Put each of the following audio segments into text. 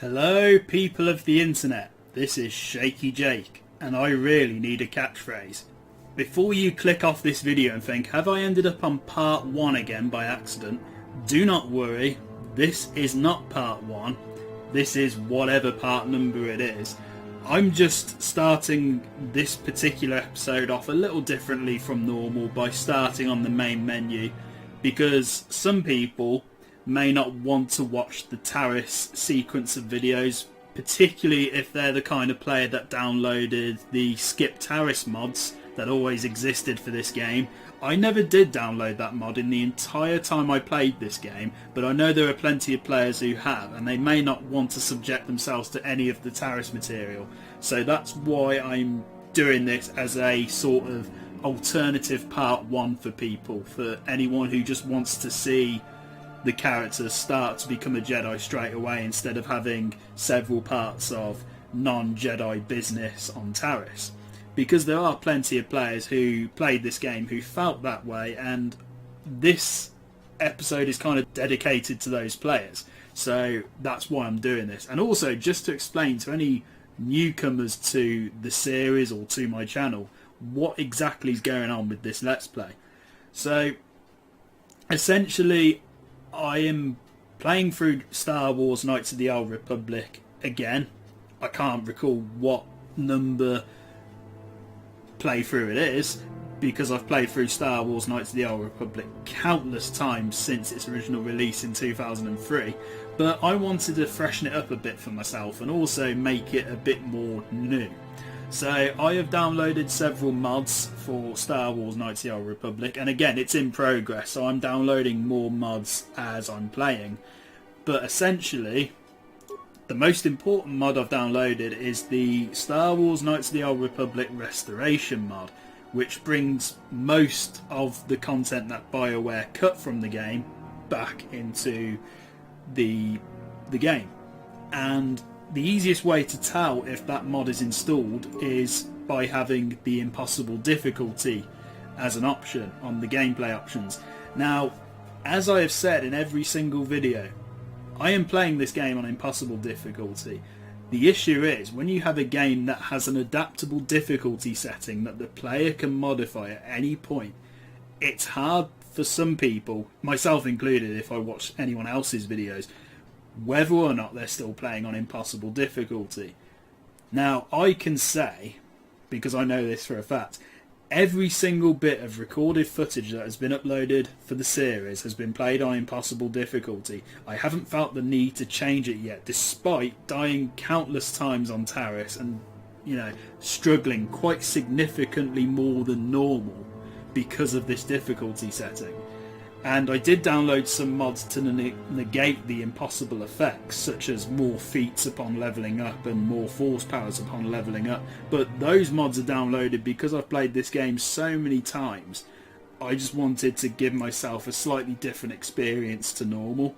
Hello people of the internet, this is Shaky Jake, and I really need a catchphrase. Before you click off this video and think, have I ended up on part 1 again by accident? Do not worry, this is not part 1, this is whatever part number it is. I'm just starting this particular episode off a little differently from normal by starting on the main menu, because some people may not want to watch the Taris sequence of videos, particularly if they're the kind of player that downloaded the Skip Taris mods that always existed for this game. I never did download that mod in the entire time I played this game, but I know there are plenty of players who have, and they may not want to subject themselves to any of the Taris material. So that's why I'm doing this as a sort of alternative part 1 for people, for anyone who just wants to see the characters start to become a Jedi straight away instead of having several parts of non-Jedi business on Taris. Because there are plenty of players who played this game who felt that way, and this episode is kind of dedicated to those players. So that's why I'm doing this. And also, just to explain to any newcomers to the series or to my channel what exactly is going on with this Let's Play. So, essentially, I am playing through Star Wars Knights of the Old Republic again. I can't recall what number playthrough it is, because I've played through Star Wars Knights of the Old Republic countless times since its original release in 2003, but I wanted to freshen it up a bit for myself and also make it a bit more new. So I have downloaded several mods for Star Wars Knights of the Old Republic, and again it's in progress, so I'm downloading more mods as I'm playing. But essentially, the most important mod I've downloaded is the Star Wars Knights of the Old Republic Restoration mod, which brings most of the content that BioWare cut from the game back into the game. And the easiest way to tell if that mod is installed is by having the impossible difficulty as an option on the gameplay options. Now, as I have said in every single video, I am playing this game on impossible difficulty. The issue is, when you have a game that has an adaptable difficulty setting that the player can modify at any point, it's hard for some people, myself included if I watch anyone else's videos, whether or not they're still playing on impossible difficulty. Now, I can say, because I know this for a fact, every single bit of recorded footage that has been uploaded for the series has been played on impossible difficulty. I haven't felt the need to change it yet, despite dying countless times on Taris and, struggling quite significantly more than normal because of this difficulty setting. And I did download some mods to negate the impossible effects, such as more feats upon levelling up and more force powers upon levelling up. But those mods are downloaded because I've played this game so many times. I just wanted to give myself a slightly different experience to normal.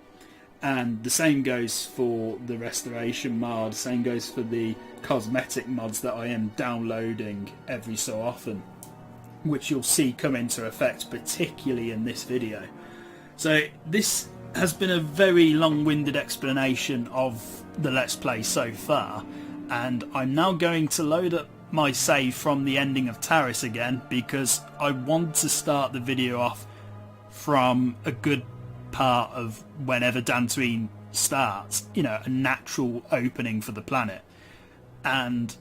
And the same goes for the restoration mod, same goes for the cosmetic mods that I am downloading every so often, which you'll see come into effect particularly in this video. So this has been a very long-winded explanation of the Let's Play so far, and I'm now going to load up my save from the ending of Taris again, because I want to start the video off from a good part of whenever Dantooine starts, a natural opening for the planet. And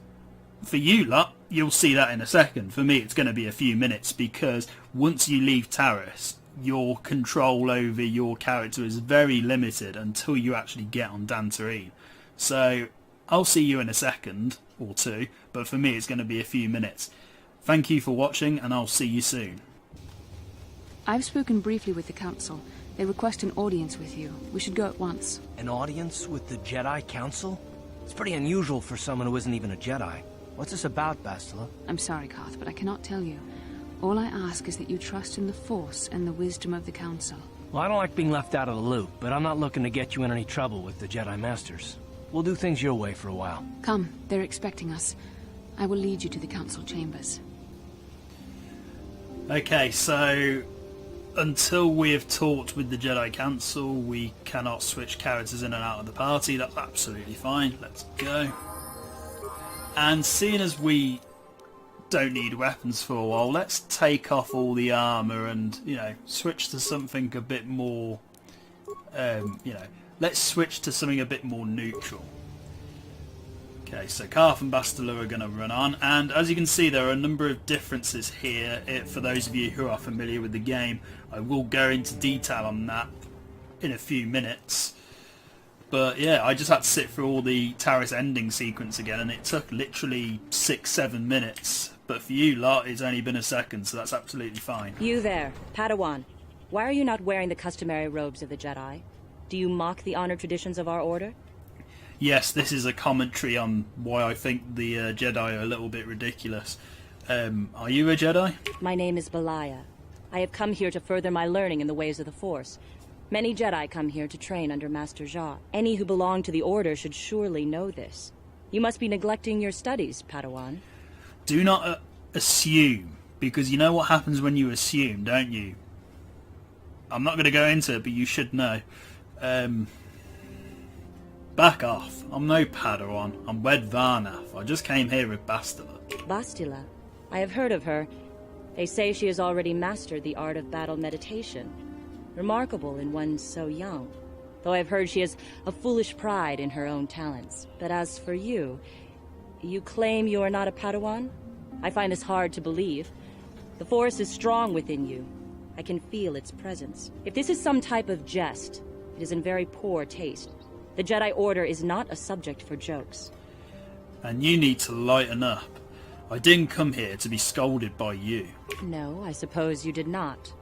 for you lot, you'll see that in a second. For me, it's going to be a few minutes, because once you leave Taris, your control over your character is very limited until you actually get on Dantooine. So I'll see you in a second or two, but for me it's going to be a few minutes. Thank you for watching, and I'll see you soon. I've spoken briefly with the Council. They request an audience with you. We should go at once. An audience with the Jedi Council? It's pretty unusual for someone who isn't even a Jedi. What's this about, Bastila? I'm sorry, Koth, but I cannot tell you. All I ask is that you trust in the Force and the wisdom of the Council. Well, I don't like being left out of the loop, but I'm not looking to get you in any trouble with the Jedi Masters. We'll do things your way for a while. Come, they're expecting us. I will lead you to the Council chambers. Okay, so until we have talked with the Jedi Council, we cannot switch characters in and out of the party. That's absolutely fine. Let's go. And seeing as we don't need weapons for a while, let's take off all the armour and, you know, switch to something a bit more, let's switch to something a bit more neutral. Okay, so Carth and Bastila are going to run on, and as you can see there are a number of differences here. For those of you who are familiar with the game, I will go into detail on that in a few minutes. But yeah, I just had to sit through all the Taris ending sequence again, and it took literally 6-7 minutes. But for you lot, it's only been a second, so that's absolutely fine. You there, Padawan. Why are you not wearing the customary robes of the Jedi? Do you mock the honor traditions of our order? Yes, this is a commentary on why I think the Jedi are a little bit ridiculous. Are you a Jedi? My name is Belaya. I have come here to further my learning in the ways of the Force. Many Jedi come here to train under Master Jar. Any who belong to the Order should surely know this. You must be neglecting your studies, Padawan. Do not assume, because you know what happens when you assume, don't you? I'm not going to go into it, but you should know. Back off. I'm no Padawan. I'm Red Varnath. I just came here with Bastila. Bastila? I have heard of her. They say she has already mastered the art of battle meditation. Remarkable in one so young. Though I've heard she has a foolish pride in her own talents. But as for you, you claim you are not a Padawan? I find this hard to believe. The Force is strong within you. I can feel its presence. If this is some type of jest, it is in very poor taste. The Jedi Order is not a subject for jokes. And you need to lighten up. I didn't come here to be scolded by you. No, I suppose you did not.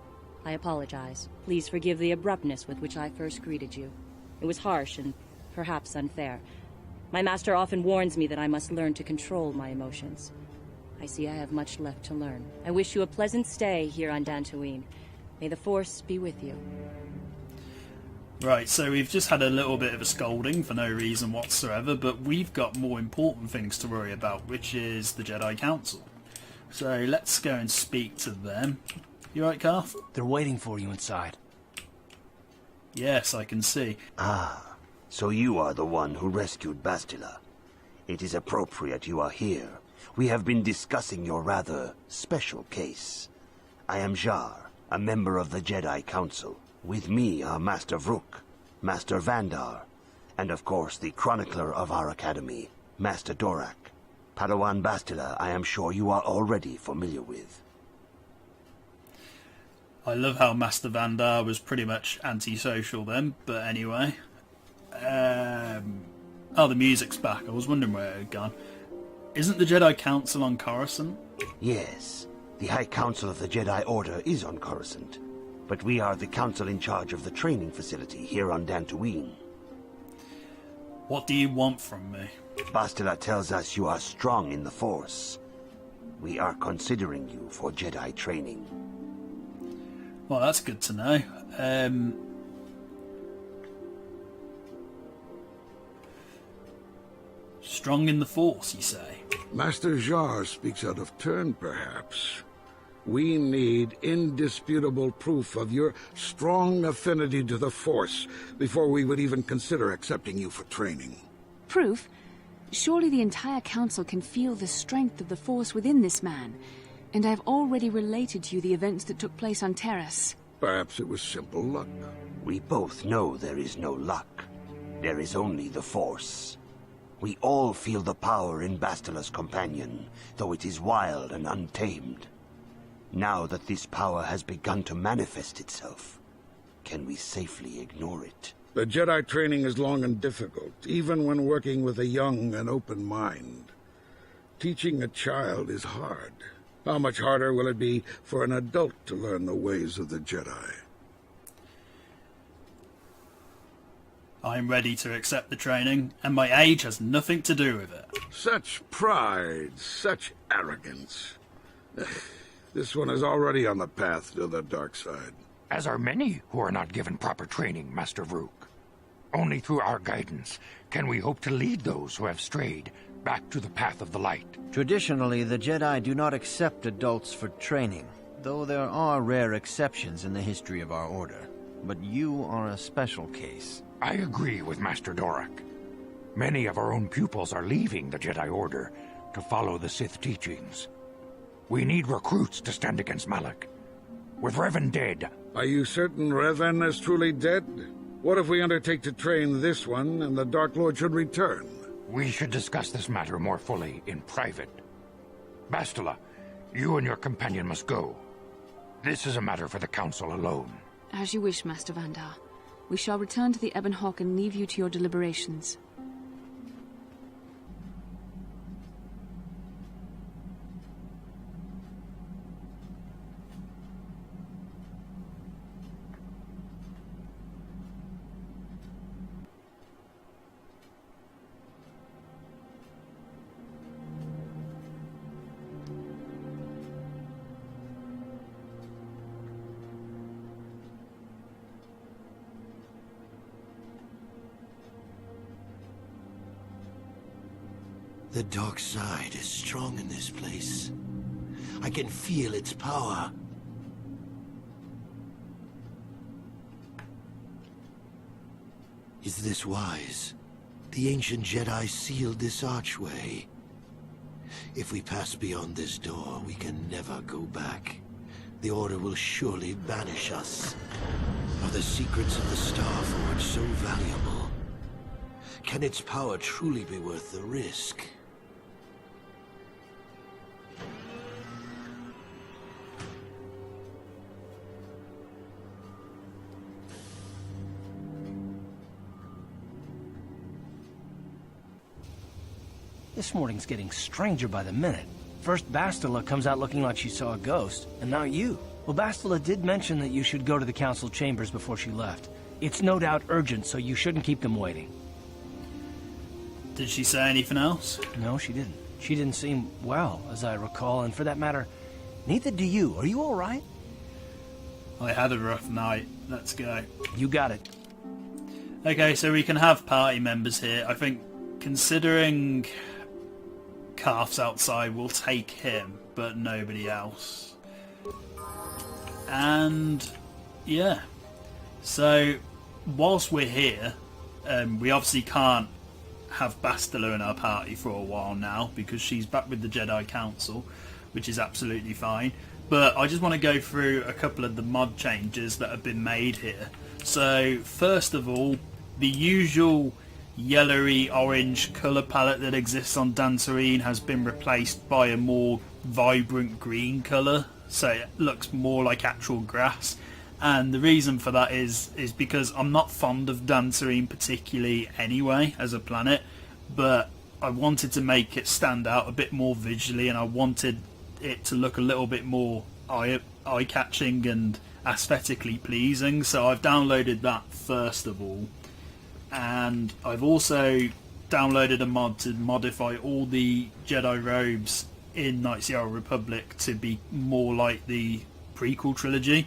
I apologize. Please forgive the abruptness with which I first greeted you. It was harsh and perhaps unfair. My master often warns me that I must learn to control my emotions. I see I have much left to learn. I wish you a pleasant stay here on Dantooine. May the Force be with you. Right, so we've just had a little bit of a scolding for no reason whatsoever, but we've got more important things to worry about, which is the Jedi Council. So let's go and speak to them. You right, Carth? They're waiting for you inside. Yes, I can see. Ah, so you are the one who rescued Bastila. It is appropriate you are here. We have been discussing your rather special case. I am Jar, a member of the Jedi Council. With me are Master Vrook, Master Vandar, and of course the chronicler of our academy, Master Dorak. Padawan Bastila, I am sure you are already familiar with. I love how Master Vandar was pretty much antisocial then, but anyway. Oh, the music's back. I was wondering where it had gone. Isn't the Jedi Council on Coruscant? Yes, the High Council of the Jedi Order is on Coruscant. But we are the council in charge of the training facility here on Dantooine. What do you want from me? Bastila tells us you are strong in the Force. We are considering you for Jedi training. Well, that's good to know. Strong in the Force, you say? Master Jar speaks out of turn, perhaps. We need indisputable proof of your strong affinity to the Force before we would even consider accepting you for training. Proof? Surely the entire council can feel the strength of the Force within this man. And I've already related to you the events that took place on Taris. Perhaps it was simple luck. We both know there is no luck. There is only the Force. We all feel the power in Bastila's companion, though it is wild and untamed. Now that this power has begun to manifest itself, can we safely ignore it? The Jedi training is long and difficult, even when working with a young and open mind. Teaching a child is hard. How much harder will it be for an adult to learn the ways of the Jedi? I'm ready to accept the training, and my age has nothing to do with it. Such pride, such arrogance. This one is already on the path to the dark side. As are many who are not given proper training, Master Vrook. Only through our guidance can we hope to lead those who have strayed back to the path of the light. Traditionally, the Jedi do not accept adults for training. Though there are rare exceptions in the history of our order. But you are a special case. I agree with Master Dorak. Many of our own pupils are leaving the Jedi Order to follow the Sith teachings. We need recruits to stand against Malak. With Revan dead... Are you certain Revan is truly dead? What if we undertake to train this one and the Dark Lord should return? We should discuss this matter more fully in private. Bastila, you and your companion must go. This is a matter for the Council alone. As you wish, Master Vandar. We shall return to the Ebon Hawk and leave you to your deliberations. The dark side is strong in this place. I can feel its power. Is this wise? The ancient Jedi sealed this archway. If we pass beyond this door, we can never go back. The Order will surely banish us. Are the secrets of the Star Forge so valuable? Can its power truly be worth the risk? This morning's getting stranger by the minute. First Bastila comes out looking like she saw a ghost, and now you. Well, Bastila did mention that you should go to the council chambers before she left. It's no doubt urgent, so you shouldn't keep them waiting. Did she say anything else? No, she didn't. She didn't seem well, as I recall, and for that matter, neither do you. Are you all right? I had a rough night. Let's go. You got it. Okay, so we can have party members here. I think, considering Calf's outside, we'll take him, but nobody else. And yeah, so whilst we're here, we obviously can't have Bastila in our party for a while now because she's back with the Jedi Council, which is absolutely fine. But I just want to go through a couple of the mod changes that have been made here. So first of all, the usual yellowy orange colour palette that exists on Dantooine has been replaced by a more vibrant green colour, so it looks more like actual grass. And the reason for that is because I'm not fond of Dantooine particularly anyway as a planet, but I wanted to make it stand out a bit more visually, and I wanted it to look a little bit more eye-catching and aesthetically pleasing, so I've downloaded that first of all. And I've also downloaded a mod to modify all the Jedi robes in Knights of the Old Republic to be more like the prequel trilogy.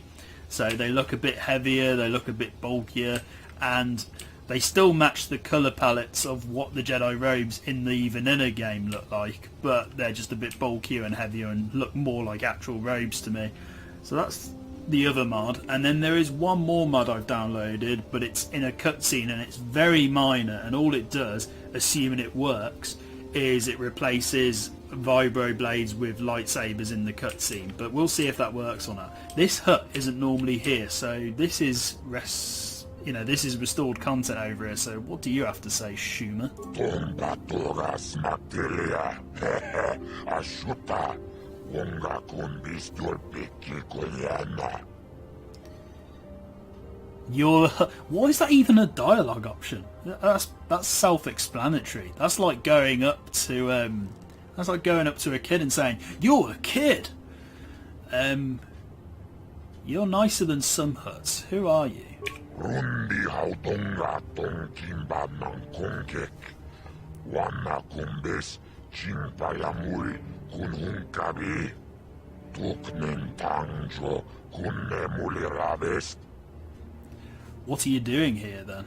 So they look a bit heavier, they look a bit bulkier, and they still match the colour palettes of what the Jedi robes in the Vanilla game look like, but they're just a bit bulkier and heavier and look more like actual robes to me. So that's the other mod. And then there is one more mod I've downloaded, but it's in a cutscene and it's very minor, and all it does, assuming it works, is it replaces vibro blades with lightsabers in the cutscene, but we'll see if that works or not. This hut isn't normally here, so this is this is restored content over here. So what do you have to say, Schumer? Why is that even a dialogue option? That's self-explanatory. That's like going up to a kid and saying, "You're a kid." You're nicer than some huts. Who are you? What are you doing here then?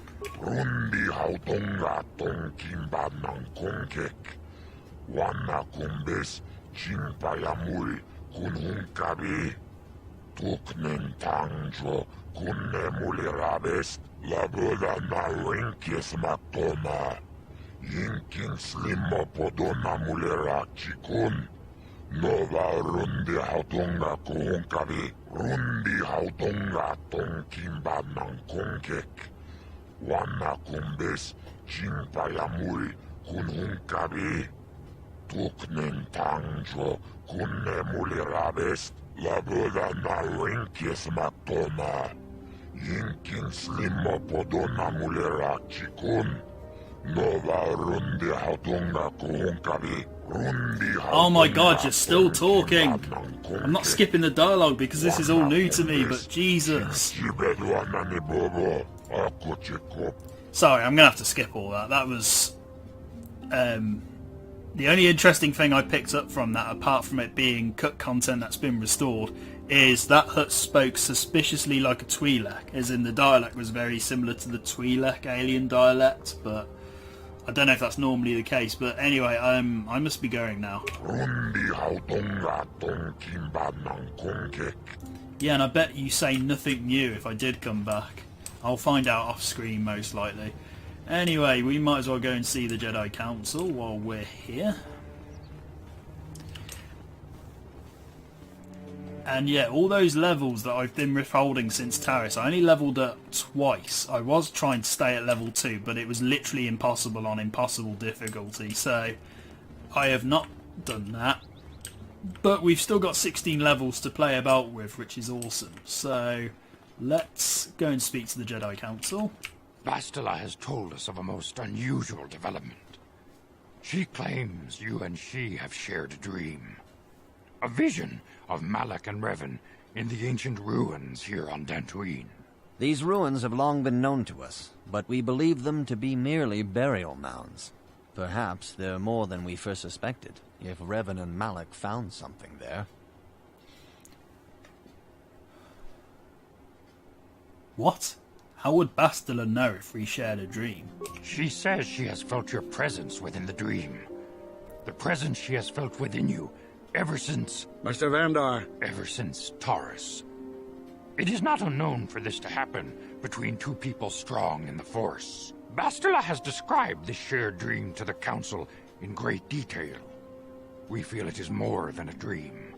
Tuknen tangjo kunne mulirabes labuda na winkis matoma. Yinkin slimmo podona mulira chikun. Nova rundi hautunga kuhunkavi. Rundi hautunga tonkimba nang kunkek. Wana kumbes chimpayamul kunhunkavi. Tuknen tangjo kunne mulirabes labuda na winkis matoma. Yinkin slimmo podona mulira chikun. Oh my god, you're still talking! I'm not skipping the dialogue because this is all new to me, but Jesus. Sorry, I'm gonna have to skip all that. That was... the only interesting thing I picked up from that, apart from it being cut content that's been restored, is that Hutt spoke suspiciously like a Twi'lek, as in the dialect was very similar to the Twi'lek alien dialect, but I don't know if that's normally the case. But anyway, I must be going now. Yeah, and I bet you say nothing new if I did come back. I'll find out off screen most likely. Anyway, we might as well go and see the Jedi Council while we're here. And yeah, all those levels that I've been holding since Taris, I only leveled up twice. I was trying to stay at level 2, but it was literally impossible on impossible difficulty, so I have not done that. But we've still got 16 levels to play about with, which is awesome. So let's go and speak to the Jedi Council. Bastila has told us of a most unusual development. She claims you and she have shared a dream. A vision of Malak and Revan in the ancient ruins here on Dantooine. These ruins have long been known to us, but we believe them to be merely burial mounds. Perhaps they're more than we first suspected, if Revan and Malak found something there. What? How would Bastila know if we shared a dream? She says she has felt your presence within the dream. The presence she has felt within you ever since... Master Vandar. Ever since Taris. It is not unknown for this to happen between two people strong in the Force. Bastila has described this shared dream to the Council in great detail. We feel it is more than a dream.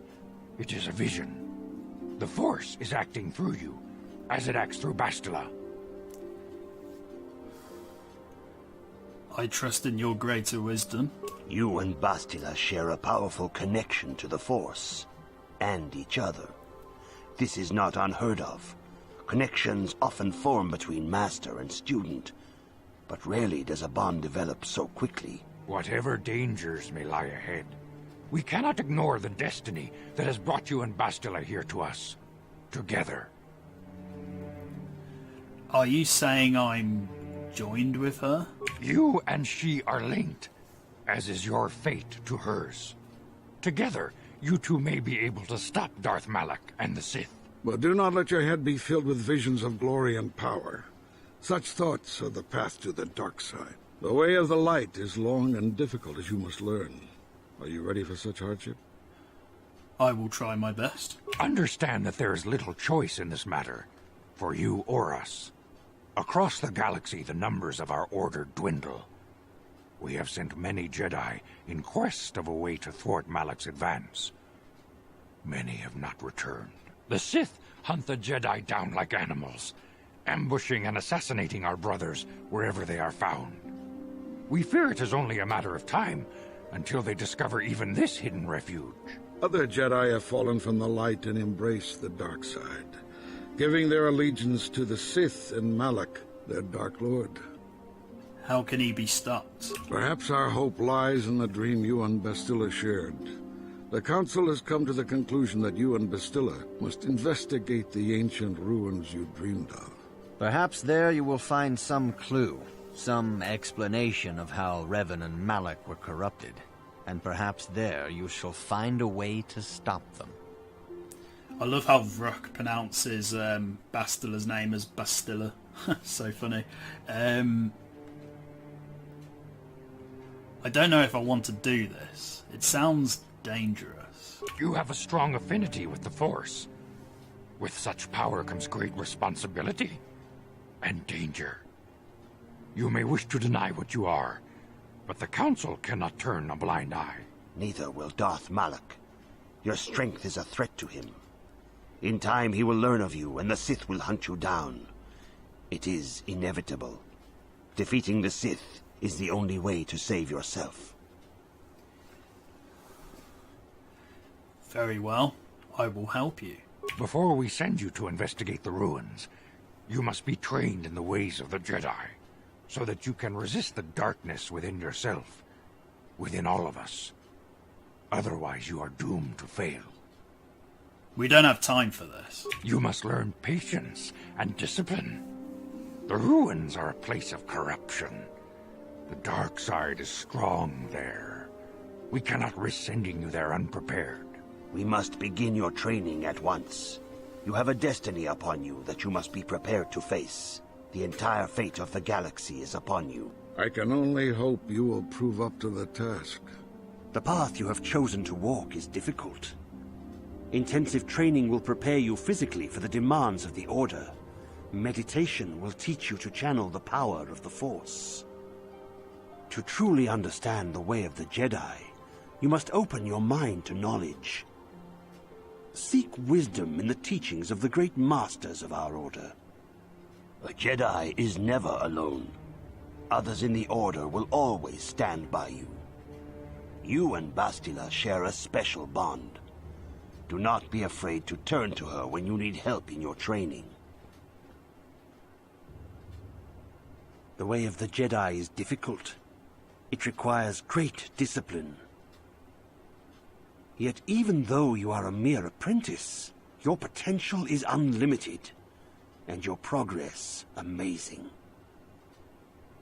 It is a vision. The Force is acting through you, as it acts through Bastila. I trust in your greater wisdom. You and Bastila share a powerful connection to the Force, and each other. This is not unheard of. Connections often form between master and student, but rarely does a bond develop so quickly. Whatever dangers may lie ahead, we cannot ignore the destiny that has brought you and Bastila here to us, together. Are you saying I'm joined with her? You and she are linked, as is your fate to hers. Together, you two may be able to stop Darth Malak and the Sith. But do not let your head be filled with visions of glory and power. Such thoughts are the path to the dark side. The way of the light is long and difficult, as you must learn. Are you ready for such hardship? I will try my best. Understand that there is little choice in this matter, for you or us. Across the galaxy, the numbers of our order dwindle. We have sent many Jedi in quest of a way to thwart Malak's advance. Many have not returned. The Sith hunt the Jedi down like animals, ambushing and assassinating our brothers wherever they are found. We fear it is only a matter of time until they discover even this hidden refuge. Other Jedi have fallen from the light and embraced the dark side, giving their allegiance to the Sith and Malak, their Dark Lord. How can he be stopped? Perhaps our hope lies in the dream you and Bastila shared. The Council has come to the conclusion that you and Bastila must investigate the ancient ruins you dreamed of. Perhaps there you will find some clue, some explanation of how Revan and Malak were corrupted. And perhaps there you shall find a way to stop them. I love how Vrook pronounces Bastila's name as Bastila. So funny. I don't know if I want to do this. It sounds dangerous. You have a strong affinity with the Force. With such power comes great responsibility and danger. You may wish to deny what you are, but the Council cannot turn a blind eye. Neither will Darth Malak. Your strength is a threat to him. In time he will learn of you, and the Sith will hunt you down. It is inevitable. Defeating the Sith is the only way to save yourself. Very well. I will help you. Before we send you to investigate the ruins, you must be trained in the ways of the Jedi, so that you can resist the darkness within yourself, within all of us. Otherwise, you are doomed to fail. We don't have time for this. You must learn patience and discipline. The ruins are a place of corruption. The dark side is strong there. We cannot risk sending you there unprepared. We must begin your training at once. You have a destiny upon you that you must be prepared to face. The entire fate of the galaxy is upon you. I can only hope you will prove up to the task. The path you have chosen to walk is difficult. Intensive training will prepare you physically for the demands of the Order. Meditation will teach you to channel the power of the Force. To truly understand the way of the Jedi, you must open your mind to knowledge. Seek wisdom in the teachings of the great masters of our Order. A Jedi is never alone. Others in the Order will always stand by you. You and Bastila share a special bond. Do not be afraid to turn to her when you need help in your training. The way of the Jedi is difficult. It requires great discipline. Yet even though you are a mere apprentice, your potential is unlimited, and your progress amazing.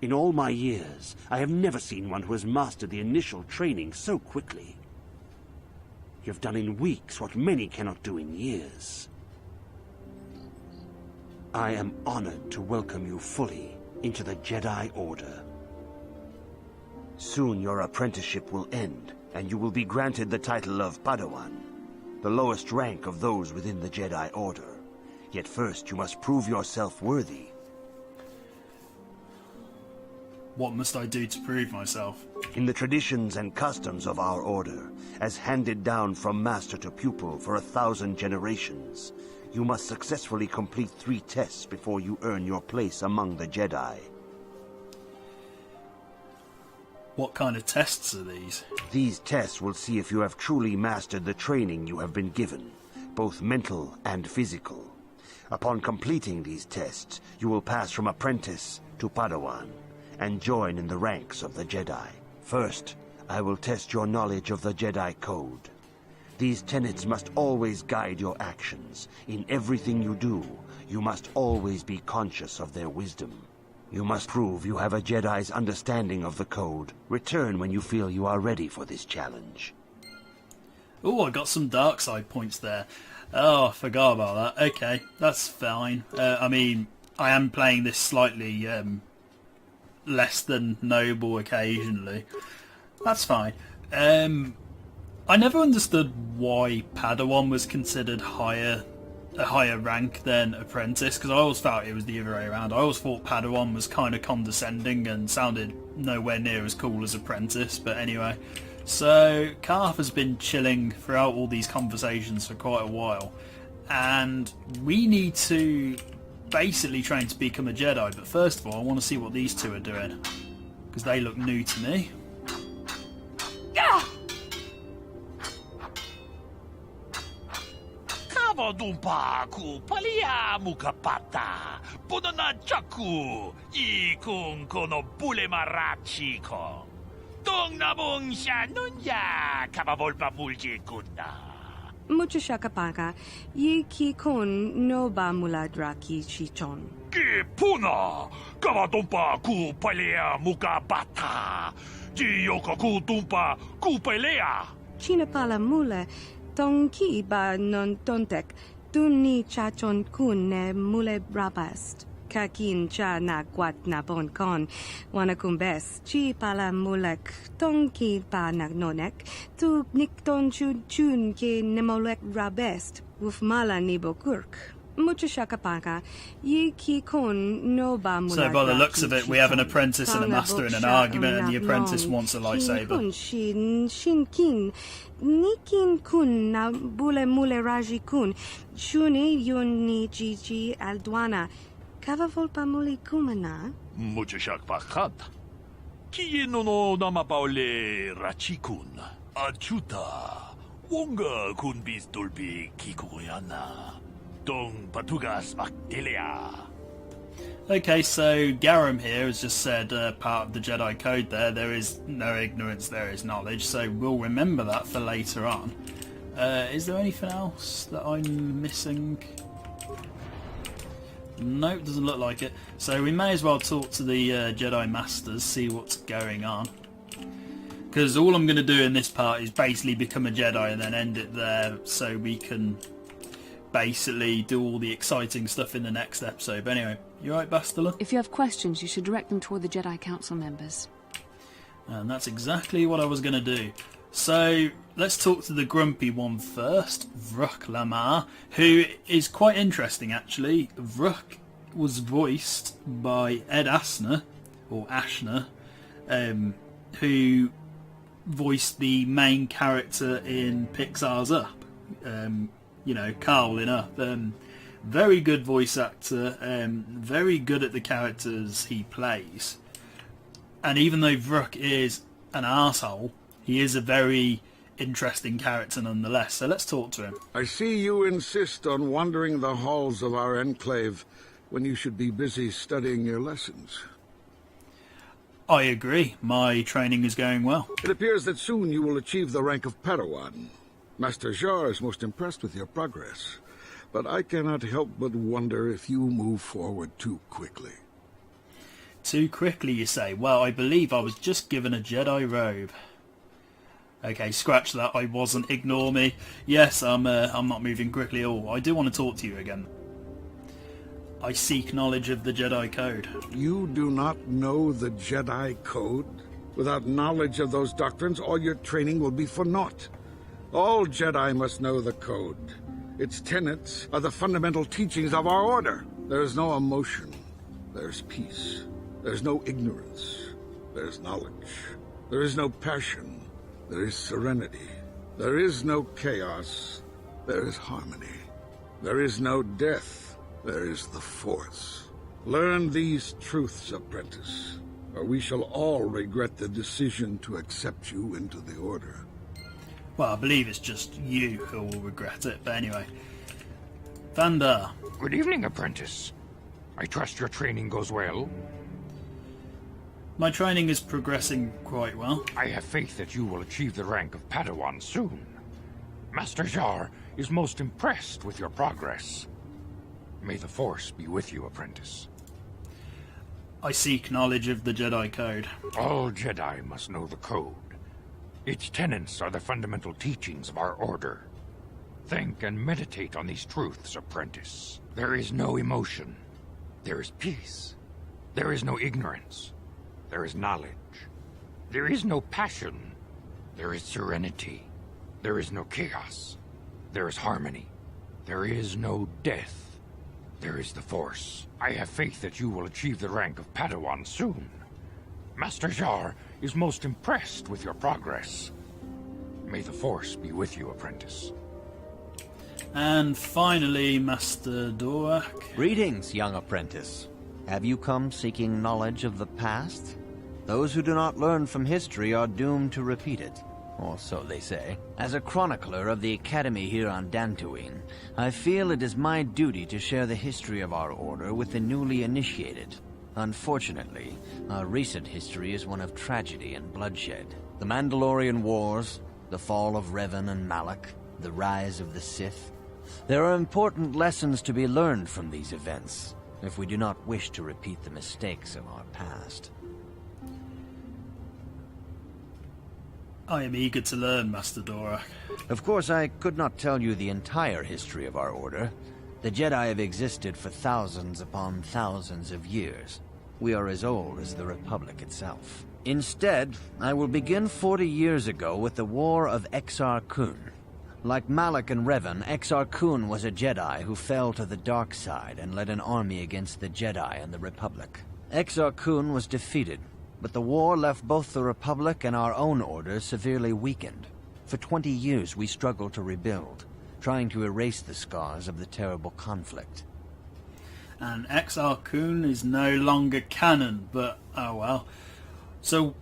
In all my years, I have never seen one who has mastered the initial training so quickly. You have done in weeks what many cannot do in years. I am honored to welcome you fully into the Jedi Order. Soon your apprenticeship will end, and you will be granted the title of Padawan, the lowest rank of those within the Jedi Order. Yet first you must prove yourself worthy. What must I do to prove myself? In the traditions and customs of our Order, as handed down from master to pupil for 1,000 generations, you must successfully complete 3 tests before you earn your place among the Jedi. What kind of tests are these? These tests will see if you have truly mastered the training you have been given, both mental and physical. Upon completing these tests, you will pass from apprentice to Padawan, and join in the ranks of the Jedi. First, I will test your knowledge of the Jedi Code. These tenets must always guide your actions. In everything you do, you must always be conscious of their wisdom. You must prove you have a Jedi's understanding of the Code. Return when you feel you are ready for this challenge. Oh, I got some dark side points there. Oh, I forgot about that. Okay, that's fine. I mean, I am playing this slightly less than noble occasionally. That's fine. I never understood why Padawan was considered a higher rank than apprentice, because I always felt it was the other way around. I always thought Padawan was kind of condescending and sounded nowhere near as cool as apprentice, but anyway. So Carth has been chilling throughout all these conversations for quite a while, and we need to basically train to become a Jedi, but first of all I want to see what these two are doing, because they look new to me. Dumpa ku palia mukapata punana chaku I kung kono bule marachi ko dong nabong siya nunya kabavolpa mulji kunda Mucho shakapaka yi ki kun no ba muladraki chichon ki puna kabadumpa ku palia mukapata ji yoko ku dumpa ku palia china pala mule Tong ki ba non tontek, tu ni chachon kun ne mule brabast. kakin cha nagwat na bon kon wanakumbes chi pala mulek tongki pa nagnonek tu nikton chun ke nemolek rabest wuf mala nibokurk. Mucho shakapaka ye ki kon no ba mulek. So by the looks of it, we have an apprentice and a master in an argument, and the apprentice wants a lightsaber. Shin kin nikin kun na bule mule raji kun shuni yuni jiji aldwana kava volpa muli kumana. Mucho shakpakat. Kiye no namapaule rachikun. Achuta. Wonga kun bis dolbi kikugoyana. Dong patugas makdelia. Okay, so Garam here has just said part of the Jedi Code there is no ignorance, there is knowledge, so we'll remember that for later on. Is there anything else that I'm missing? Nope, doesn't look like it. So we may as well talk to the Jedi Masters, see what's going on. Because all I'm going to do in this part is basically become a Jedi and then end it there, so we can basically do all the exciting stuff in the next episode. But anyway, you alright, Bastila? If you have questions, you should direct them toward the Jedi Council members. And that's exactly what I was going to do. So, let's talk to the grumpy one first, Vruk Lamar, who is quite interesting actually. Vruk was voiced by Ed Asner, or Ashner, who voiced the main character in Pixar's Up. You know, Carl in Up. Very good voice actor, very good at the characters he plays. And even though Vruk is an arsehole, he is a very interesting character nonetheless. So let's talk to him. I see you insist on wandering the halls of our Enclave when you should be busy studying your lessons. I agree. My training is going well. It appears that soon you will achieve the rank of Padawan. Master Jar is most impressed with your progress, but I cannot help but wonder if you move forward too quickly. Too quickly, you say? Well, I believe I was just given a Jedi robe. Okay, scratch that. I wasn't. Ignore me. Yes, I'm not moving quickly at all. I do want to talk to you again. I seek knowledge of the Jedi Code. You do not know the Jedi Code? Without knowledge of those doctrines, all your training will be for naught. All Jedi must know the Code. Its tenets are the fundamental teachings of our order. There is no emotion. There's peace. There's no ignorance. There's knowledge. There is no passion. There is serenity. There is no chaos. There is harmony. There is no death. There is the Force. Learn these truths, apprentice, or we shall all regret the decision to accept you into the Order. Well, I believe it's just you who will regret it, but anyway. Vandar. Good evening, apprentice. I trust your training goes well. My training is progressing quite well. I have faith that you will achieve the rank of Padawan soon. Master Jar is most impressed with your progress. May the Force be with you, apprentice. I seek knowledge of the Jedi Code. All Jedi must know the Code. Its tenets are the fundamental teachings of our order. Think and meditate on these truths, apprentice. There is no emotion. There is peace. There is no ignorance. There is knowledge. There is no passion. There is serenity. There is no chaos. There is harmony. There is no death. There is the Force. I have faith that you will achieve the rank of Padawan soon. Master Jar is most impressed with your progress. May the Force be with you, apprentice. And finally, Master Dorak. Greetings, young apprentice. Have you come seeking knowledge of the past? Those who do not learn from history are doomed to repeat it, or so they say. As a chronicler of the Academy here on Dantooine, I feel it is my duty to share the history of our order with the newly initiated. Unfortunately, our recent history is one of tragedy and bloodshed. The Mandalorian Wars, the fall of Revan and Malak, the rise of the Sith. There are important lessons to be learned from these events, if we do not wish to repeat the mistakes of our past. I am eager to learn, Master Dorak. Of course, I could not tell you the entire history of our order, The Jedi have existed for thousands upon thousands of years. We are as old as the Republic itself. Instead, I will begin 40 years ago with the War of Exar Kun. Like Malak and Revan, Exar Kun was a Jedi who fell to the dark side and led an army against the Jedi and the Republic. Exar Kun was defeated, but the war left both the Republic and our own order severely weakened. For 20 years we struggled to rebuild, trying to erase the scars of the terrible conflict. And Exar Kun is no longer canon, but oh well. So,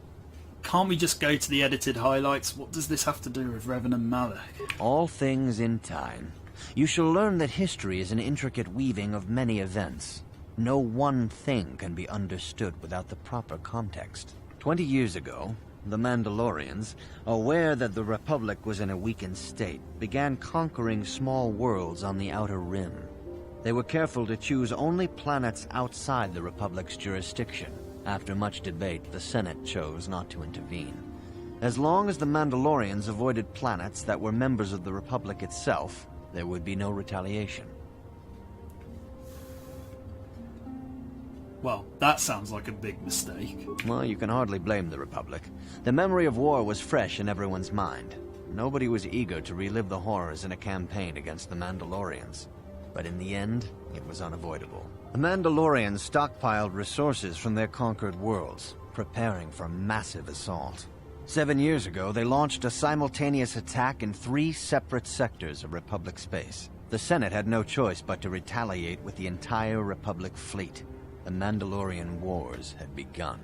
can't we just go to the edited highlights? What does this have to do with Revan and Malak? All things in time. You shall learn that history is an intricate weaving of many events. No one thing can be understood without the proper context. 20 years ago, the Mandalorians, aware that the Republic was in a weakened state, began conquering small worlds on the Outer Rim. They were careful to choose only planets outside the Republic's jurisdiction. After much debate, the Senate chose not to intervene. As long as the Mandalorians avoided planets that were members of the Republic itself, there would be no retaliation. Well, that sounds like a big mistake. Well, you can hardly blame the Republic. The memory of war was fresh in everyone's mind. Nobody was eager to relive the horrors in a campaign against the Mandalorians. But in the end, it was unavoidable. The Mandalorians stockpiled resources from their conquered worlds, preparing for a massive assault. 7 years ago, they launched a simultaneous attack in 3 separate sectors of Republic space. The Senate had no choice but to retaliate with the entire Republic fleet. The Mandalorian Wars had begun.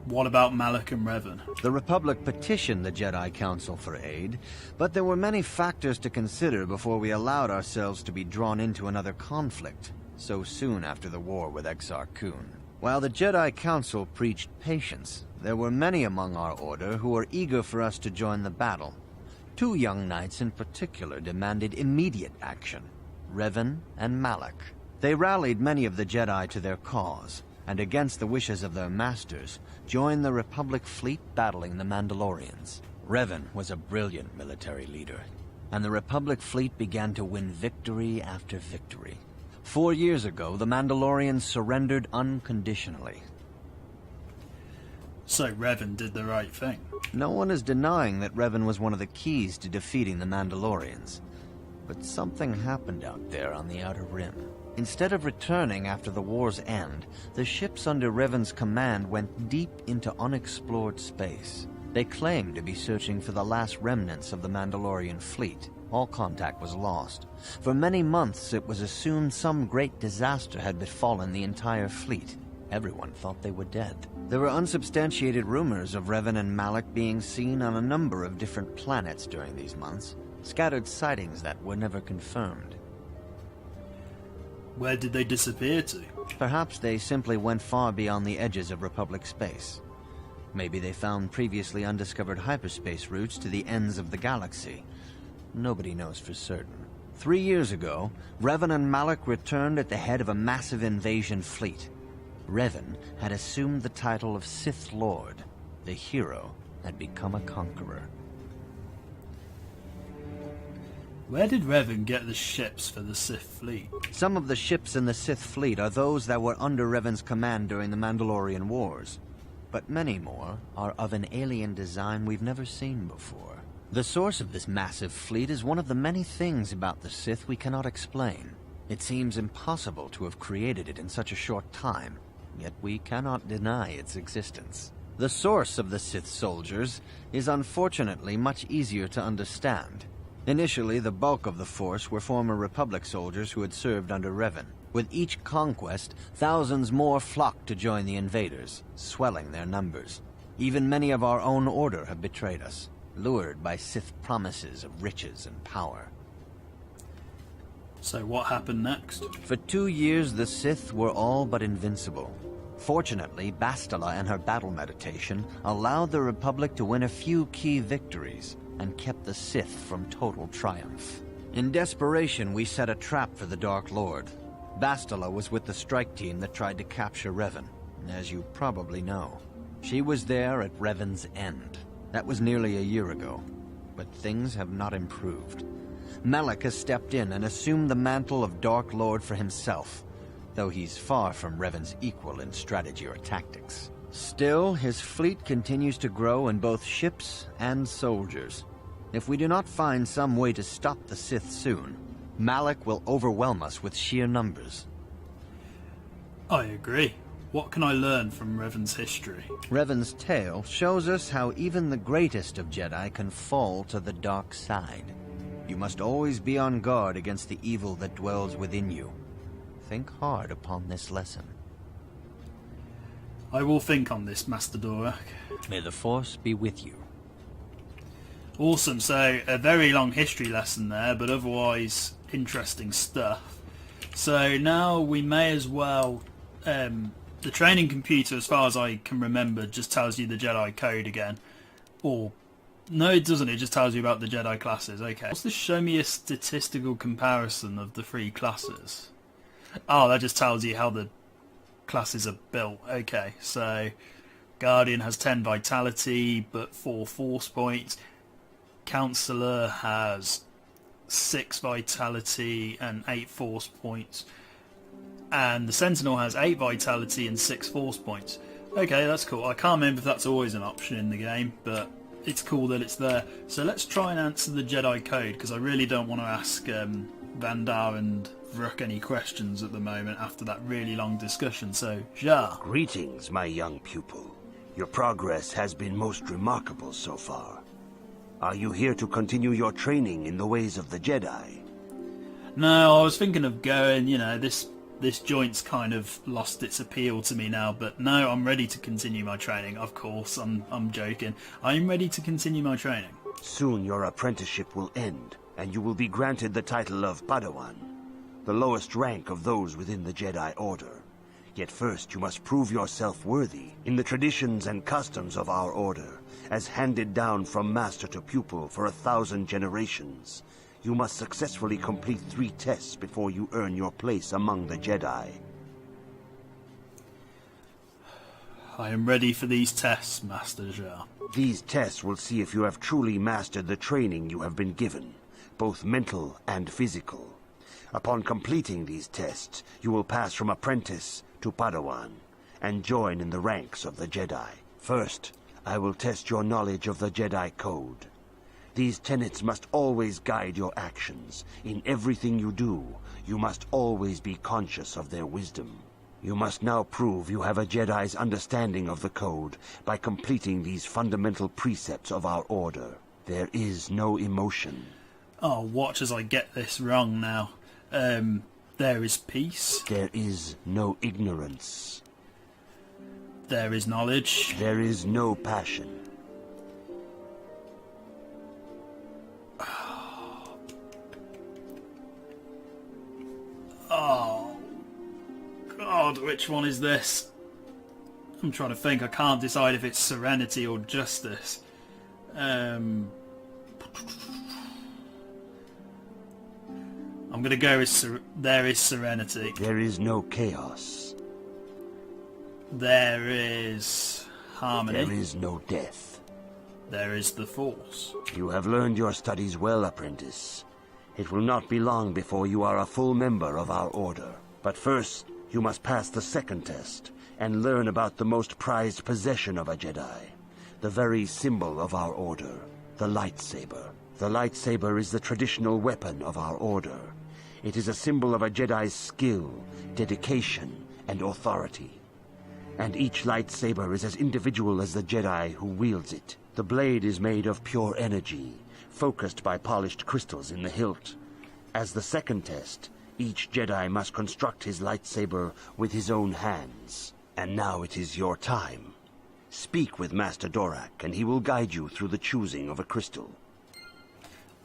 What about Malak and Revan? The Republic petitioned the Jedi Council for aid, but there were many factors to consider before we allowed ourselves to be drawn into another conflict, so soon after the war with Exar Kun. While the Jedi Council preached patience, there were many among our order who were eager for us to join the battle. 2 young knights in particular demanded immediate action: Revan and Malak. They rallied many of the Jedi to their cause, and against the wishes of their masters, joined the Republic fleet battling the Mandalorians. Revan was a brilliant military leader, and the Republic fleet began to win victory after victory. 4 years ago, the Mandalorians surrendered unconditionally. So Revan did the right thing. No one is denying that Revan was one of the keys to defeating the Mandalorians. But something happened out there on the Outer Rim. Instead of returning after the war's end, the ships under Revan's command went deep into unexplored space. They claimed to be searching for the last remnants of the Mandalorian fleet. All contact was lost. For many months, it was assumed some great disaster had befallen the entire fleet. Everyone thought they were dead. There were unsubstantiated rumors of Revan and Malak being seen on a number of different planets during these months. Scattered sightings that were never confirmed. Where did they disappear to? Perhaps they simply went far beyond the edges of Republic space. Maybe they found previously undiscovered hyperspace routes to the ends of the galaxy. Nobody knows for certain. 3 years ago, Revan and Malak returned at the head of a massive invasion fleet. Revan had assumed the title of Sith Lord. The hero had become a conqueror. Where did Revan get the ships for the Sith fleet? Some of the ships in the Sith fleet are those that were under Revan's command during the Mandalorian Wars. But many more are of an alien design we've never seen before. The source of this massive fleet is one of the many things about the Sith we cannot explain. It seems impossible to have created it in such a short time, yet we cannot deny its existence. The source of the Sith soldiers is unfortunately much easier to understand. Initially, the bulk of the force were former Republic soldiers who had served under Revan. With each conquest, thousands more flocked to join the invaders, swelling their numbers. Even many of our own order have betrayed us, lured by Sith promises of riches and power. So what happened next? For 2 years, the Sith were all but invincible. Fortunately, Bastila and her battle meditation allowed the Republic to win a few key victories, and kept the Sith from total triumph. In desperation, we set a trap for the Dark Lord. Bastila was with the strike team that tried to capture Revan, as you probably know. She was there at Revan's end. That was nearly a year ago, but things have not improved. Malak has stepped in and assumed the mantle of Dark Lord for himself, though he's far from Revan's equal in strategy or tactics. Still, his fleet continues to grow in both ships and soldiers. If we do not find some way to stop the Sith soon, Malak will overwhelm us with sheer numbers. I agree. What can I learn from Revan's history? Revan's tale shows us how even the greatest of Jedi can fall to the dark side. You must always be on guard against the evil that dwells within you. Think hard upon this lesson. I will think on this, Master Dorak. May the Force be with you. Awesome, so a very long history lesson there, but otherwise interesting stuff. So now we may as well... the training computer, as far as I can remember, just tells you the Jedi code again. Or... no, it doesn't. It just tells you about the Jedi classes. Okay. What's this? Show me a statistical comparison of the 3 classes. Oh, that just tells you how the classes are built. Okay, so Guardian has 10 vitality, but 4 force points. Counselor has 6 vitality and 8 force points. And the Sentinel has 8 vitality and 6 force points. Okay, that's cool. I can't remember if that's always an option in the game, but it's cool that it's there. So let's try and answer the Jedi code, because I really don't want to ask Vandar and Vrook any questions at the moment after that really long discussion. So, Jar. Greetings, my young pupil. Your progress has been most remarkable so far. Are you here to continue your training in the ways of the Jedi? No, I was thinking of going, you know, this joint's kind of lost its appeal to me now, but no, I'm ready to continue my training. Of course, I'm joking. I'm ready to continue my training. Soon your apprenticeship will end, and you will be granted the title of Padawan, the lowest rank of those within the Jedi Order. Yet first you must prove yourself worthy in the traditions and customs of our order, as handed down from master to pupil for 1,000 generations. You must successfully complete 3 tests before you earn your place among the Jedi. I am ready for these tests, Master Jar. These tests will see if you have truly mastered the training you have been given, both mental and physical. Upon completing these tests, you will pass from apprentice to Padawan, and join in the ranks of the Jedi. First, I will test your knowledge of the Jedi Code. These tenets must always guide your actions. In everything you do, you must always be conscious of their wisdom. You must now prove you have a Jedi's understanding of the Code by completing these fundamental precepts of our order. There is no emotion. Oh, watch as I get this wrong now. There is peace. There is no ignorance. There is knowledge. There is no passion. Oh, God, which one is this? I'm trying to think. I can't decide if it's serenity or justice. I'm going to go with there is serenity. There is no chaos. There is harmony. There is no death. There is the Force. You have learned your studies well, apprentice. It will not be long before you are a full member of our order. But first, you must pass the second test and learn about the most prized possession of a Jedi, the very symbol of our order, the lightsaber. The lightsaber is the traditional weapon of our order. It is a symbol of a Jedi's skill, dedication, and authority. And each lightsaber is as individual as the Jedi who wields it. The blade is made of pure energy, focused by polished crystals in the hilt. As the second test, each Jedi must construct his lightsaber with his own hands. And now it is your time. Speak with Master Dorak, and he will guide you through the choosing of a crystal.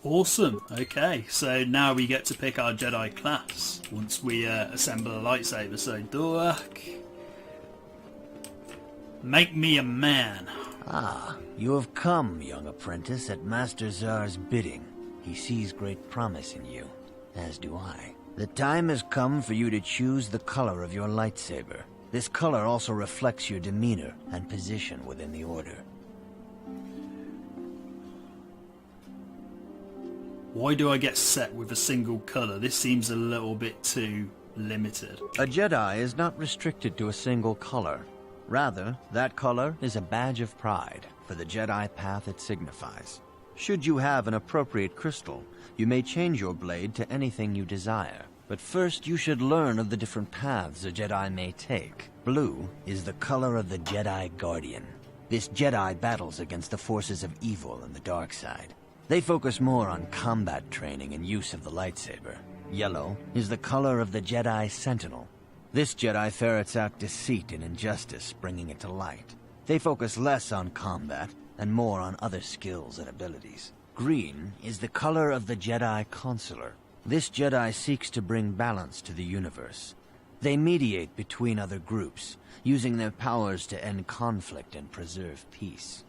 Awesome. Okay, so now we get to pick our Jedi class once we assemble a lightsaber. So, Dorak, make me a man. Ah, you have come, young apprentice, at Master Zar's bidding. He sees great promise in you, as do I. The time has come for you to choose the color of your lightsaber. This color also reflects your demeanor and position within the Order. Why do I get set with a single colour? This seems a little bit too limited. A Jedi is not restricted to a single color. Rather, that color is a badge of pride for the Jedi path it signifies. Should you have an appropriate crystal, you may change your blade to anything you desire. But first, you should learn of the different paths a Jedi may take. Blue is the color of the Jedi Guardian. This Jedi battles against the forces of evil and the dark side. They focus more on combat training and use of the lightsaber. Yellow is the color of the Jedi Sentinel. This Jedi ferrets out deceit and injustice, bringing it to light. They focus less on combat and more on other skills and abilities. Green is the color of the Jedi Counselor. This Jedi seeks to bring balance to the universe. They mediate between other groups, using their powers to end conflict and preserve peace.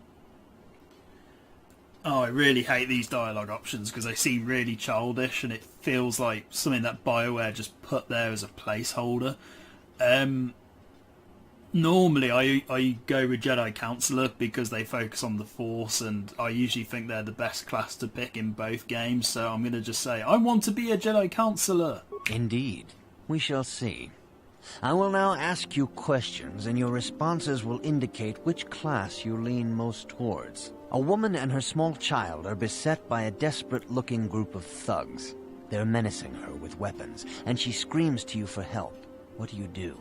Oh, I really hate these dialogue options because they seem really childish and it feels like something that BioWare just put there as a placeholder. Normally I go with Jedi Councilor because they focus on the Force, and I usually think they're the best class to pick in both games, so I'm going to just say, I want to be a Jedi Councilor. Indeed. We shall see. I will now ask you questions, and your responses will indicate which class you lean most towards. A woman and her small child are beset by a desperate-looking group of thugs. They're menacing her with weapons, and she screams to you for help. What do you do?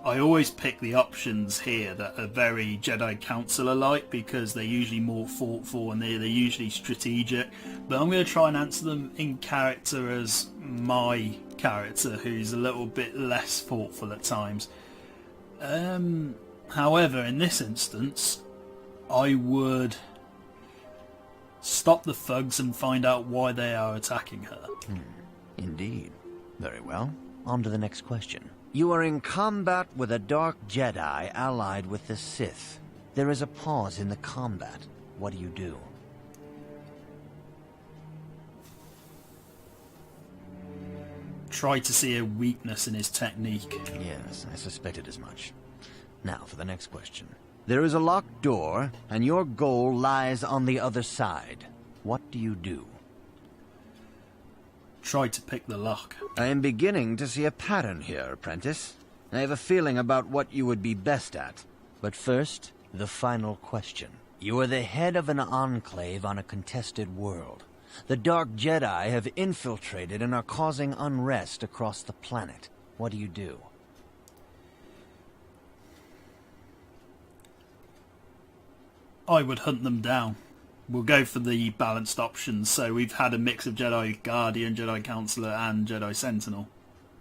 I always pick the options here that are very Jedi Councilor-like because they're usually more thoughtful and they're usually strategic. But I'm going to try and answer them in character as my character, who's a little bit less thoughtful at times. However, in this instance, I would stop the thugs and find out why they are attacking her. Indeed. Very well. On to the next question. You are in combat with a dark Jedi allied with the Sith. There is a pause in the combat. What do you do? Try to see a weakness in his technique. Yes, I suspected as much. Now for the next question. There is a locked door, and your goal lies on the other side. What do you do? Try to pick the lock. I am beginning to see a pattern here, apprentice. I have a feeling about what you would be best at. But first, the final question. You are the head of an enclave on a contested world. The Dark Jedi have infiltrated and are causing unrest across the planet. What do you do? I would hunt them down. We'll go for the balanced options, so we've had a mix of Jedi Guardian, Jedi Councilor and Jedi Sentinel.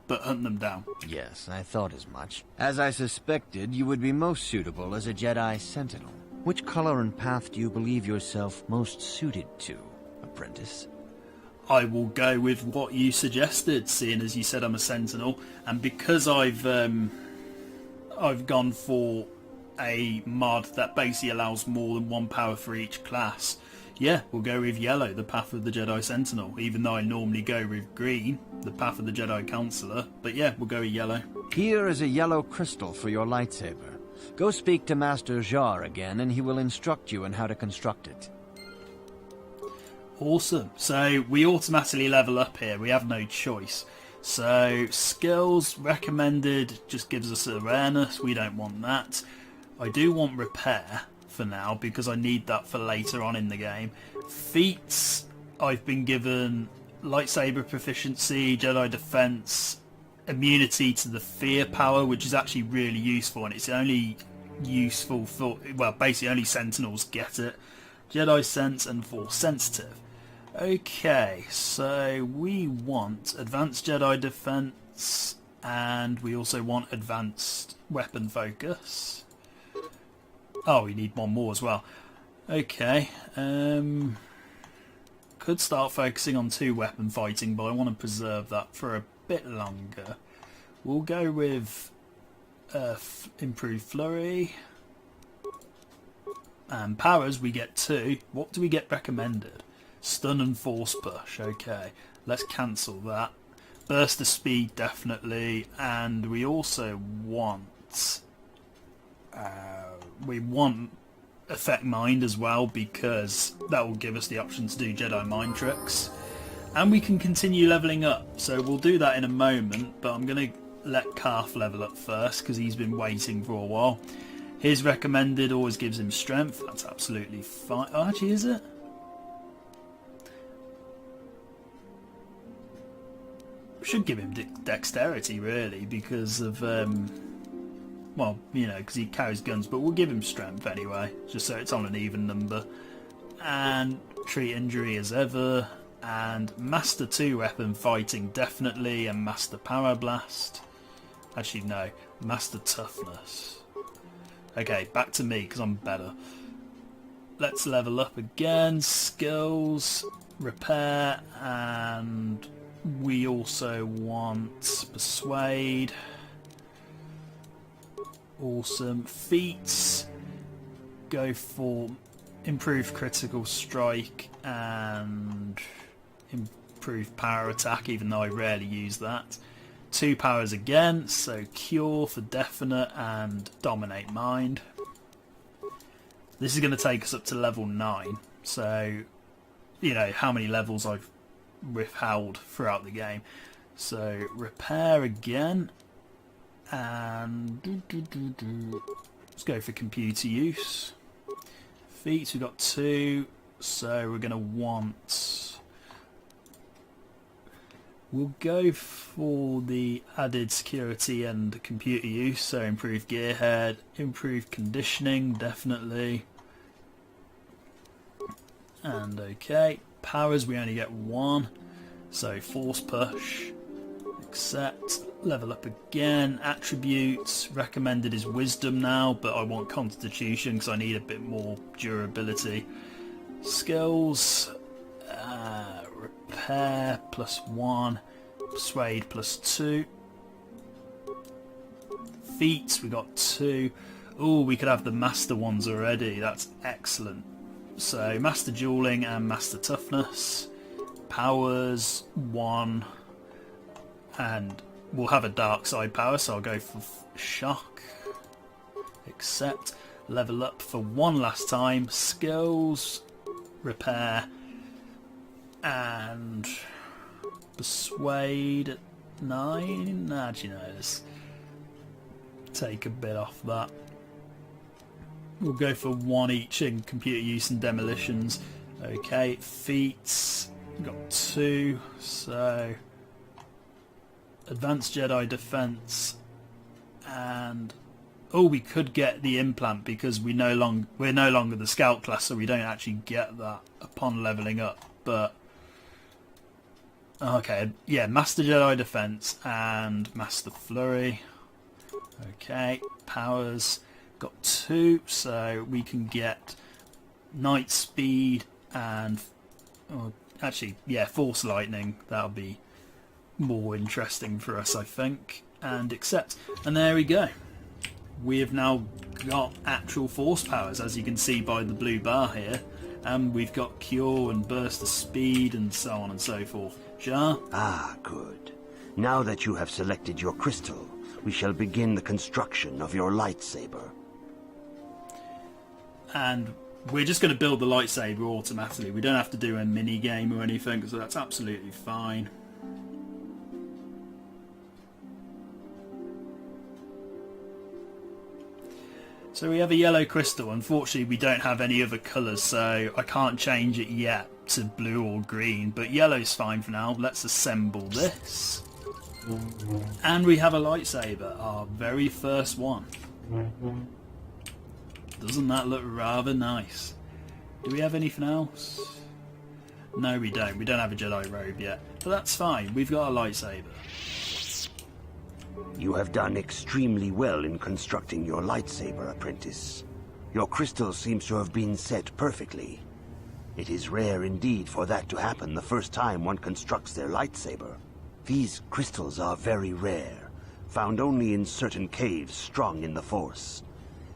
But hunt them down. Yes, I thought as much. As I suspected, you would be most suitable as a Jedi Sentinel. Which color and path do you believe yourself most suited to, apprentice? I will go with what you suggested, seeing as you said I'm a Sentinel, and because I've gone for a mod that basically allows more than one power for each class. Yeah, we'll go with yellow, the path of the Jedi Sentinel, even though I normally go with green, the path of the Jedi Councilor. But yeah, we'll go with yellow. Here is a yellow crystal for your lightsaber. Go speak to Master Jar again, and he will instruct you on how to construct it. Awesome. So we automatically level up here. We have no choice. So skills recommended just gives us awareness. We don't want that. I do want repair for now because I need that for later on in the game. Feats, I've been given lightsaber proficiency, Jedi defense, immunity to the fear power, which is actually really useful, and it's only useful for, well, basically only Sentinels get it. Jedi sense and Force sensitive. Okay, so we want advanced Jedi defense and we also want advanced weapon focus. Oh, we need one more as well. Okay. Could start focusing on 2 weapon fighting, but I want to preserve that for a bit longer. We'll go with improved flurry. And powers, we get 2. What do we get recommended? Stun and force push. Okay. Let's cancel that. Burst of speed, definitely. And we also want... affect mind as well, because that will give us the option to do Jedi mind tricks. And we can continue leveling up, so we'll do that in a moment, but I'm going to let Karth level up first because he's been waiting for a while. His recommended always gives him strength, that's absolutely fine. Oh, actually, is it? Should give him dexterity, really, because of, well, you know, because he carries guns, but we'll give him strength anyway, just so it's on an even number. And treat injury as ever. And Master 2 weapon fighting definitely, and Master Power Blast. Actually no, Master Toughness. Okay, back to me because I'm better. Let's level up again. Skills, repair, and we also want Persuade. Awesome. Feats. Go for improved critical strike and improved power attack, even though I rarely use that. 2 powers again, so Cure for definite and Dominate Mind. This is going to take us up to level 9, so you know how many levels I've withheld throughout the game. So repair again, and let's go for computer use. Feats, we've got 2, so we're going to want... We'll go for the added security and computer use, so improved gearhead, improved conditioning, definitely. And okay, powers we only get 1, so force push, accept, level up again, attributes, recommended is wisdom now, but I want constitution because I need a bit more durability. Skills, repair +1, persuade +2. Feats we got 2. Oh, we could have the master ones already, that's excellent. So master dueling and master toughness. Powers 1, and we'll have a dark side power, so I'll go for shock, accept, level up for 1 last time. Skills, repair, and persuade 9. Actually no, let's take a bit off that. We'll go for 1 each in computer use and demolitions. Okay, feats, we've got 2, so advanced Jedi defense, and oh, we could get the implant because we're no longer the scout class, so we don't actually get that upon leveling up. But okay, yeah, master Jedi defense and master flurry. Okay, powers got 2, so we can get night speed and actually, yeah, force lightning. That'll be more interesting for us, I think. And accept, and there we go. We have now got actual force powers, as you can see by the blue bar here, and we've got cure and burst of speed and so on and so forth. Jar? Ah, good. Now that you have selected your crystal, we shall begin the construction of your lightsaber. And we're just going to build the lightsaber automatically. We don't have to do a mini game or anything, so that's absolutely fine. So we have a yellow crystal. Unfortunately, we don't have any other colours, so I can't change it yet to blue or green, but yellow's fine for now. Let's assemble this. And we have a lightsaber, our very first one. Doesn't that look rather nice? Do we have anything else? No, we don't. We don't have a Jedi robe yet, but that's fine. We've got a lightsaber. You have done extremely well in constructing your lightsaber, apprentice. Your crystal seems to have been set perfectly. It is rare indeed for that to happen the first time one constructs their lightsaber. These crystals are very rare, found only in certain caves strong in the Force.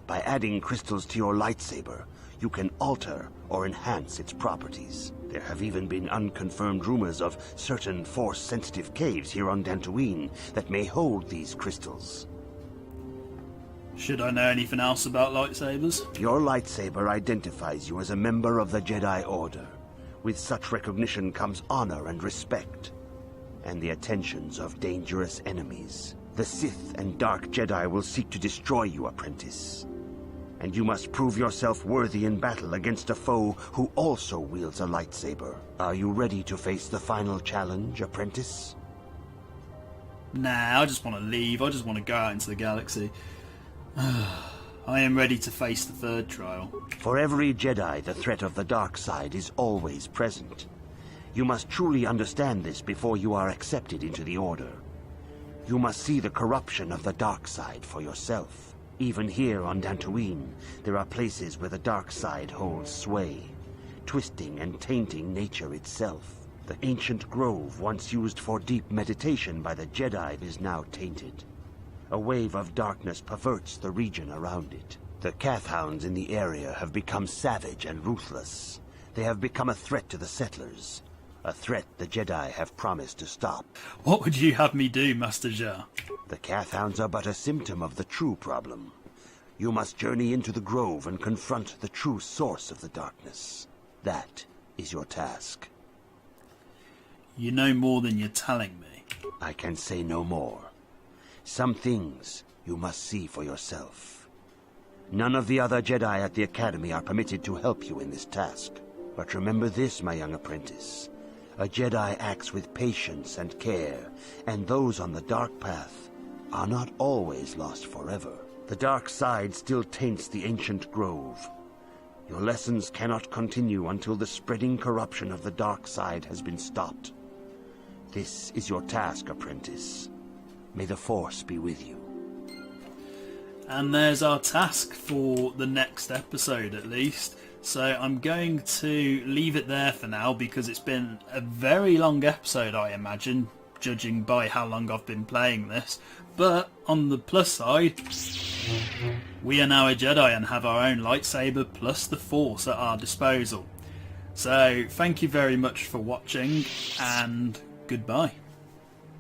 By adding crystals to your lightsaber, you can alter or enhance its properties. There have even been unconfirmed rumors of certain Force-sensitive caves here on Dantooine that may hold these crystals. Should I know anything else about lightsabers? Your lightsaber identifies you as a member of the Jedi Order. With such recognition comes honor and respect, and the attentions of dangerous enemies. The Sith and Dark Jedi will seek to destroy you, apprentice. And you must prove yourself worthy in battle against a foe who also wields a lightsaber. Are you ready to face the final challenge, apprentice? Nah, I just want to leave. I just want to go out into the galaxy. I am ready to face the third trial. For every Jedi, the threat of the dark side is always present. You must truly understand this before you are accepted into the Order. You must see the corruption of the dark side for yourself. Even here on Dantooine, there are places where the dark side holds sway, twisting and tainting nature itself. The ancient grove, once used for deep meditation by the Jedi, is now tainted. A wave of darkness perverts the region around it. The Kathhounds in the area have become savage and ruthless. They have become a threat to the settlers. A threat the Jedi have promised to stop. What would you have me do, Master Jar? The Kathhounds are but a symptom of the true problem. You must journey into the grove and confront the true source of the darkness. That is your task. You know more than you're telling me. I can say no more. Some things you must see for yourself. None of the other Jedi at the Academy are permitted to help you in this task. But remember this, my young apprentice. A Jedi acts with patience and care, and those on the dark path are not always lost forever. The dark side still taints the ancient grove. Your lessons cannot continue until the spreading corruption of the dark side has been stopped. This is your task, apprentice. May the Force be with you. And there's our task for the next episode, at least. So I'm going to leave it there for now, because it's been a very long episode, I imagine, judging by how long I've been playing this. But on the plus side, we are now a Jedi and have our own lightsaber plus the Force at our disposal. So thank you very much for watching, and goodbye.